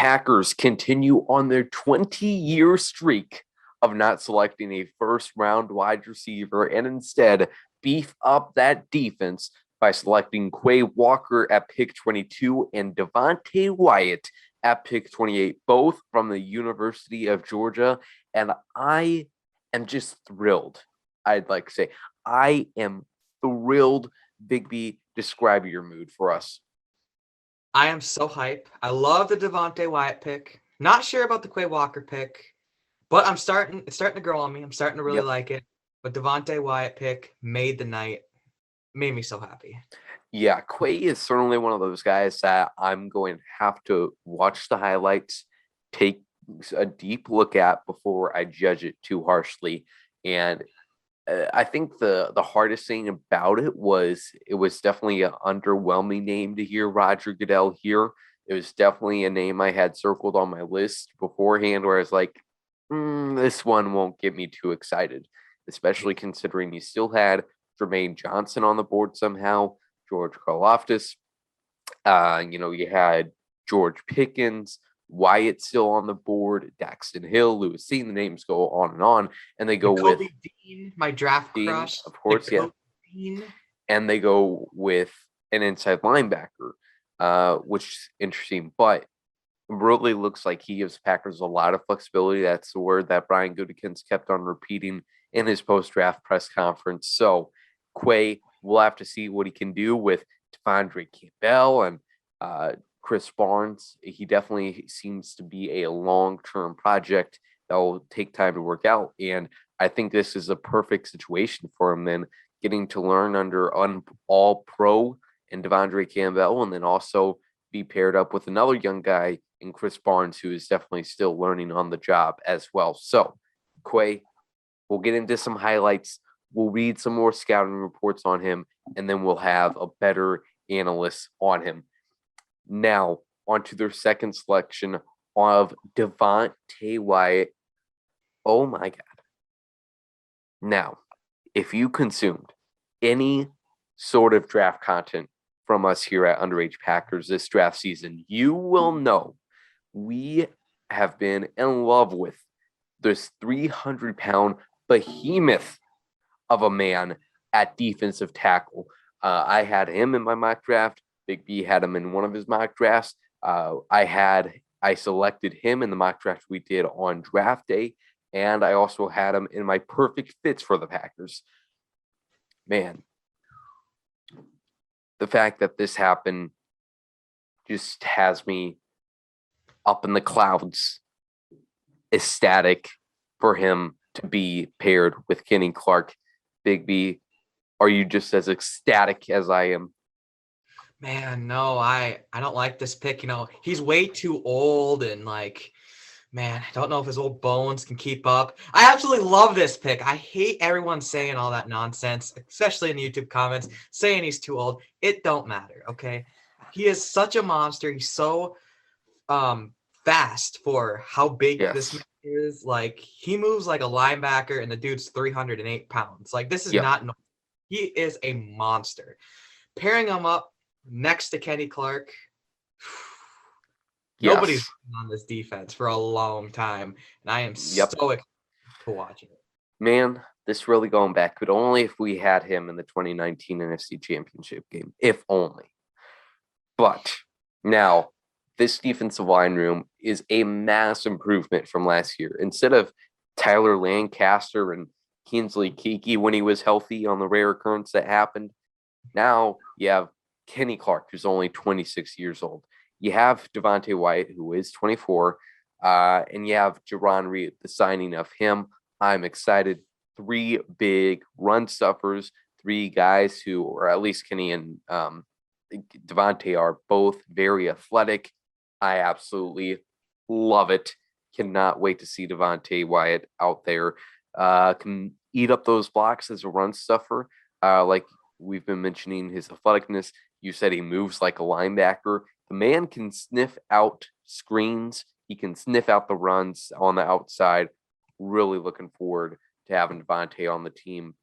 Packers continue on their 20-year streak of not selecting a first-round wide receiver and instead beef up that defense by selecting Quay Walker at pick 22 and De'Vonte Wyatt at pick 28, both from the University of Georgia. And I am just thrilled. I'd like to say, I am thrilled. Big B, describe your mood for us. I am so hype. I love the De'Vonte Wyatt pick. Not sure about the Quay Walker pick, but it's starting to grow on me. I'm starting to really like it. But De'Vonte Wyatt pick made the night. Made me so happy. Yeah, Quay is certainly one of those guys that I'm going to have to watch the highlights, take a deep look at before I judge it too harshly. And I think the hardest thing about it was definitely an underwhelming name to hear Roger Goodell here. It was definitely a name I had circled on my list beforehand where I was like, this one won't get me too excited, especially considering you still had Jermaine Johnson on the board somehow, George Karlaftis. You had George Pickens, Wyatt still on the board, Daxton Hill, Lewis Seen, the names go on, and they go Jacoby with Dean, my draft Dean, crush. of course, Jacoby Dean. and they go with an inside linebacker, which is interesting, but really looks like he gives Packers a lot of flexibility. That's the word that Brian Gutekunst kept on repeating in his post-draft press conference. So Quay, we'll have to see what he can do with Devondre Campbell and Chris Barnes. He definitely seems to be a long-term project that will take time to work out. And I think this is a perfect situation for him then, getting to learn under all-pro and Devondre Campbell, and then also be paired up with another young guy in Chris Barnes, who is definitely still learning on the job as well. So, Quay, we'll get into some highlights. We'll read some more scouting reports on him, and then we'll have a better analyst on him. Now, on to their second selection of De'Vonte Wyatt. Oh, my God. Now, if you consumed any sort of draft content from us here at Underage Packers this draft season, you will know we have been in love with this 300-pound behemoth of a man at defensive tackle. I had him in my mock draft. Big B had him in one of his mock drafts. I selected him in the mock draft we did on draft day, and I also had him in my perfect fits for the Packers. Man, the fact that this happened just has me up in the clouds, ecstatic for him to be paired with Kenny Clark. Big B, are you just as ecstatic as I am? Man, no, I don't like this pick. He's way too old and man, I don't know if his old bones can keep up. I absolutely love this pick. I hate everyone saying all that nonsense, especially in the YouTube comments, saying he's too old. It don't matter, okay? He is such a monster. He's so fast for how big this man is. He moves like a linebacker, and the dude's 308 pounds. This is not normal. He is a monster. Pairing him up next to Kenny Clark, nobody's on this defense for a long time, and I am so excited to watch it. Man, this really going back, but only if we had him in the 2019 NFC Championship game, if only. But now, this defensive line room is a mass improvement from last year. Instead of Tyler Lancaster and Kingsley Keke when he was healthy on the rare occurrence that happened, now you have Kenny Clark, who's only 26 years old. You have De'Vonte Wyatt, who is 24, and you have Jarran Reed, the signing of him. I'm excited. 3 big run stuffers, 3 guys who, or at least Kenny and De'Vonte, are both very athletic. I absolutely love it. Cannot wait to see De'Vonte Wyatt out there. Can eat up those blocks as a run stuffer. Like we've been mentioning his athleticness. You said he moves like a linebacker. The man can sniff out screens. He can sniff out the runs on the outside. Really looking forward to having De'Vonte on the team.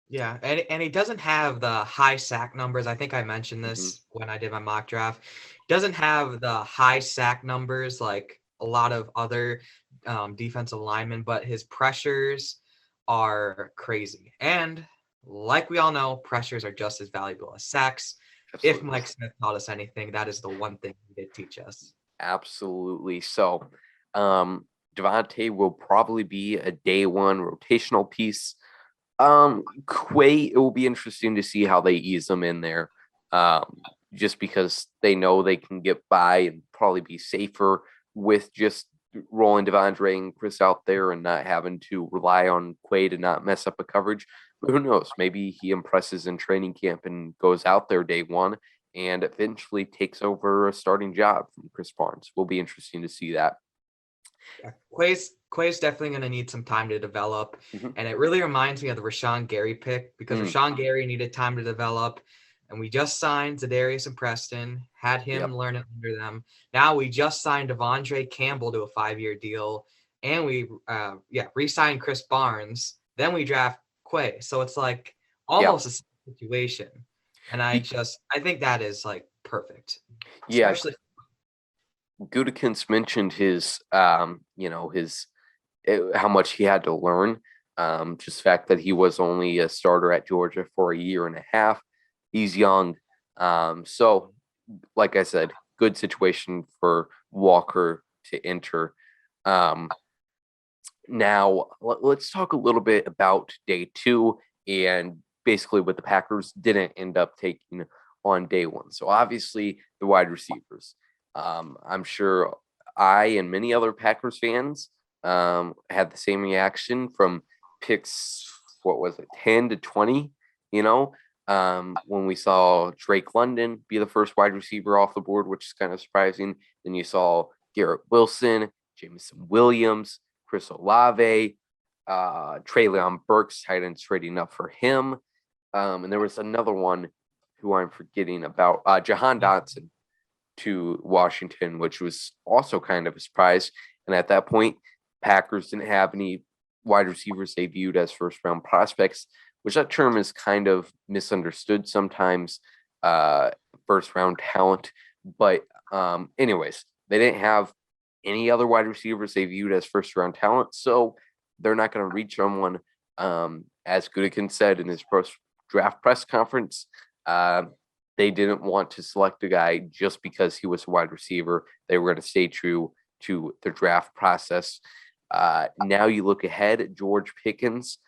Yeah, and he doesn't have the high sack numbers. I think I mentioned Hmm. this when I did my mock draft. He doesn't have the high sack numbers like a lot of other defensive linemen, but his pressures are crazy. And like we all know, pressures are just as valuable as sacks. If Absolutely. Mike Smith taught us anything, that is the one thing he did teach us. Absolutely. So, Devontae will probably be a day one rotational piece. Quay, it will be interesting to see how they ease them in there. Just because they know they can get by and probably be safer with just rolling Devondre and Chris out there and not having to rely on Quay to not mess up a coverage. But who knows? Maybe he impresses in training camp and goes out there day one and eventually takes over a starting job from Chris Barnes. Will be interesting to see that. Yeah, Quay's definitely going to need some time to develop, Mm-hmm. and it really reminds me of the Rashawn Gary pick because Mm, Rashawn Gary needed time to develop, and we just signed Zadarius and Preston, had yep. him learn it under them. Now we just signed Devondre Campbell to a 5-year deal, and we re-signed Chris Barnes. Then we draft Quay, so it's like Yeah. almost a situation, and I think that is like perfect, Yeah. especially. Gudikins mentioned his, his how much he had to learn. Just the fact that he was only a starter at Georgia for a year and a half. He's young. So, like I said, good situation for Walker to enter. Um, Now, let's talk a little bit about day two and basically what the Packers didn't end up taking on day one. So, obviously, the wide receivers. I'm sure I and many other Packers fans had the same reaction from picks, what was it, 10 to 20, you know, when we saw Drake London be the first wide receiver off the board, which is kind of surprising. Then you saw Garrett Wilson, Jameson Williams, Chris Olave, Traylon Burks, tight ends trading up for him. And there was another one who I'm forgetting about, Jahan Dotson to Washington, which was also kind of a surprise. And at that point, Packers didn't have any wide receivers they viewed as first round prospects, which that term is kind of misunderstood sometimes, uh, first round talent. But, anyways, they didn't have any other wide receivers they viewed as first round talent. So they're not going to reach on one. As Goodkin said in his post draft press conference, they didn't want to select a guy just because he was a wide receiver. They were going to stay true to the draft process. Now you look ahead, George Pickens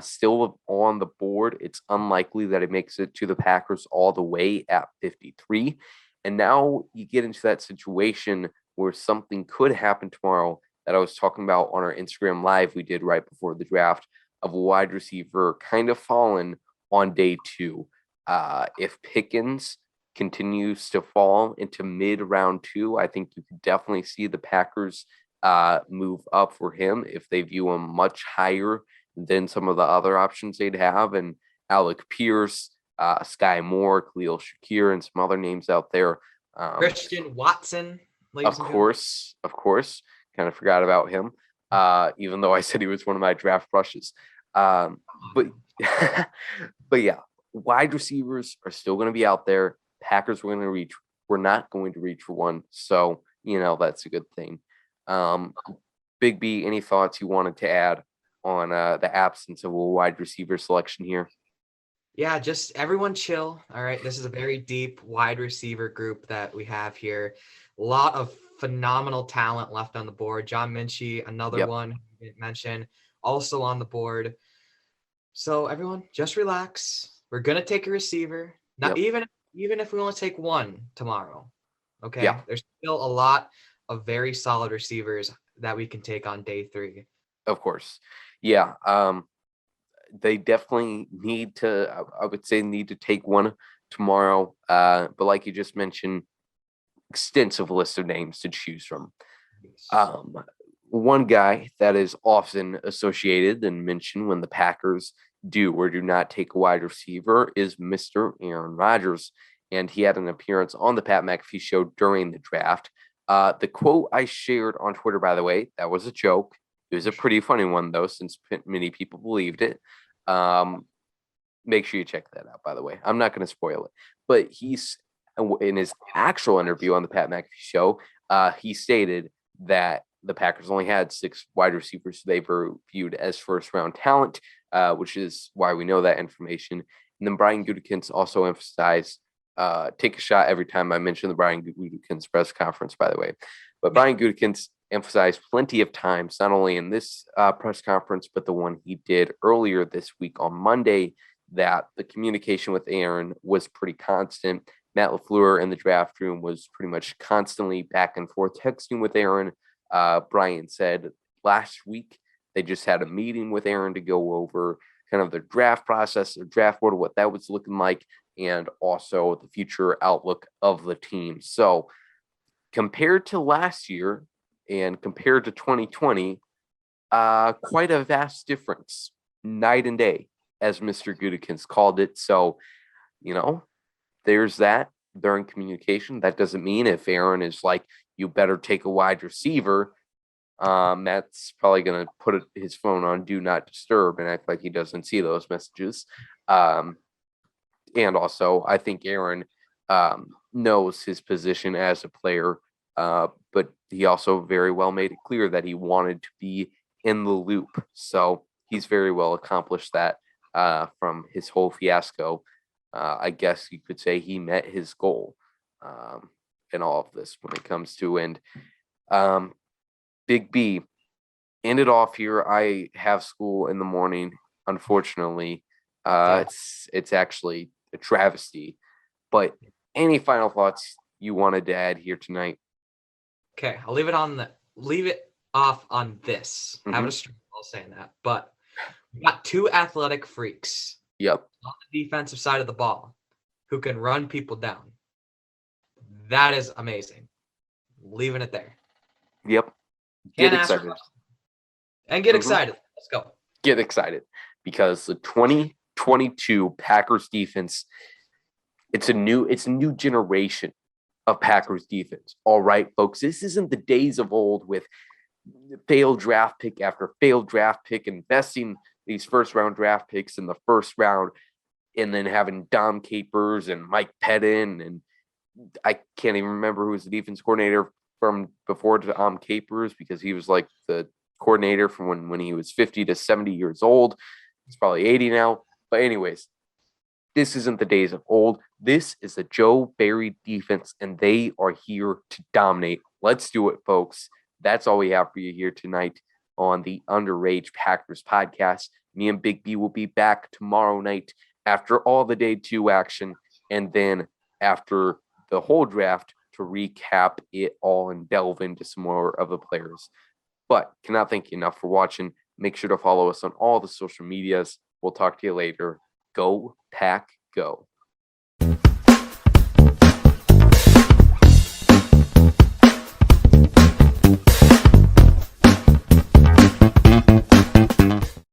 still on the board. It's unlikely that it makes it to the Packers all the way at 53. And now you get into that situation where something could happen tomorrow that I was talking about on our Instagram live we did right before the draft of a wide receiver kind of fallen on day two. If Pickens continues to fall into mid round two, I think you could definitely see the Packers move up for him if they view him much higher than some of the other options they'd have. And Alec Pierce, Sky Moore, Khalil Shakir, and some other names out there. Christian Watson, ladies Of and gentlemen. course, of course, kind of forgot about him. Even though I said he was one of my draft crushes. But but yeah, wide receivers are still going to be out there. Packers were going to reach. We're not going to reach for one, so that's a good thing. Um, Big B, any thoughts you wanted to add on the absence of a wide receiver selection here? Yeah, just everyone chill. All right. This is a very deep wide receiver group that we have here. A lot of phenomenal talent left on the board. John Minchie, another Yep. one you didn't mention, also on the board. So everyone, just relax. We're gonna take a receiver. Not Yep. even if we only take one tomorrow. Yeah. Okay. There's still a lot of very solid receivers that we can take on day 3. Of course. Yeah. They definitely need to. I would say need to take one tomorrow. But like you just mentioned, extensive list of names to choose from. Um, One guy that is often associated and mentioned when the Packers do or do not take a wide receiver is Mr. Aaron Rodgers. And he had an appearance on the Pat McAfee show during the draft. The quote I shared on Twitter, by the way, that was a joke. It was a pretty funny one, though, since many people believed it. Um, Make sure you check that out, by the way. I'm not going to spoil it. But he's in his actual interview on the Pat McAfee show, he stated that the Packers only had 6 wide receivers they were viewed as first-round talent, which is why we know that information. And then Brian Gutekunst also emphasized, take a shot every time I mention the Brian Gutekunst press conference, by the way. But Brian Gutekunst emphasized plenty of times, not only in this press conference, but the one he did earlier this week on Monday, that the communication with Aaron was pretty constant. Matt LaFleur in the draft room was pretty much constantly back and forth texting with Aaron. Brian said last week they just had a meeting with Aaron to go over kind of the draft process, the draft board, what that was looking like, and also the future outlook of the team. So compared to last year and compared to 2020, quite a vast difference, night and day, as Mr. Gutekunst called it. So, there's that. They're in communication. That doesn't mean if Aaron is like, you better take a wide receiver, Matt's probably going to put his phone on do not disturb and act like he doesn't see those messages. And also, I think Aaron knows his position as a player, but he also very well made it clear that he wanted to be in the loop. So he's very well accomplished that from his whole fiasco. I guess you could say he met his goal in all of this when it comes to end. Big B, end it off here. I have school in the morning, unfortunately. It's actually a travesty. But any final thoughts you wanted to add here tonight? Okay, I'll leave it off on this. Mhm. Having a stream while saying that, but we got 2 athletic freaks. Yep. On the defensive side of the ball who can run people down. That is amazing. Leaving it there. Yep. Get excited. And get excited. Let's go. Get excited because the 2022 Packers defense, it's a new generation of Packers defense. All right, folks, this isn't the days of old with failed draft pick after failed draft pick, investing these first-round draft picks in the first round, and then having Dom Capers and Mike Pettin, and I can't even remember who was the defense coordinator from before Dom Capers, because he was like the coordinator from when he was 50 to 70 years old. He's probably 80 now. But anyways, this isn't the days of old. This is the Joe Barry defense, and they are here to dominate. Let's do it, folks. That's all we have for you here tonight on the Underage Packers podcast. Me and Big B will be back tomorrow night after all the day 2 action, and then after the whole draft to recap it all and delve into some more of the players. But cannot thank you enough for watching. Make sure to follow us on all the social medias. We'll talk to you later. Go Pack Go.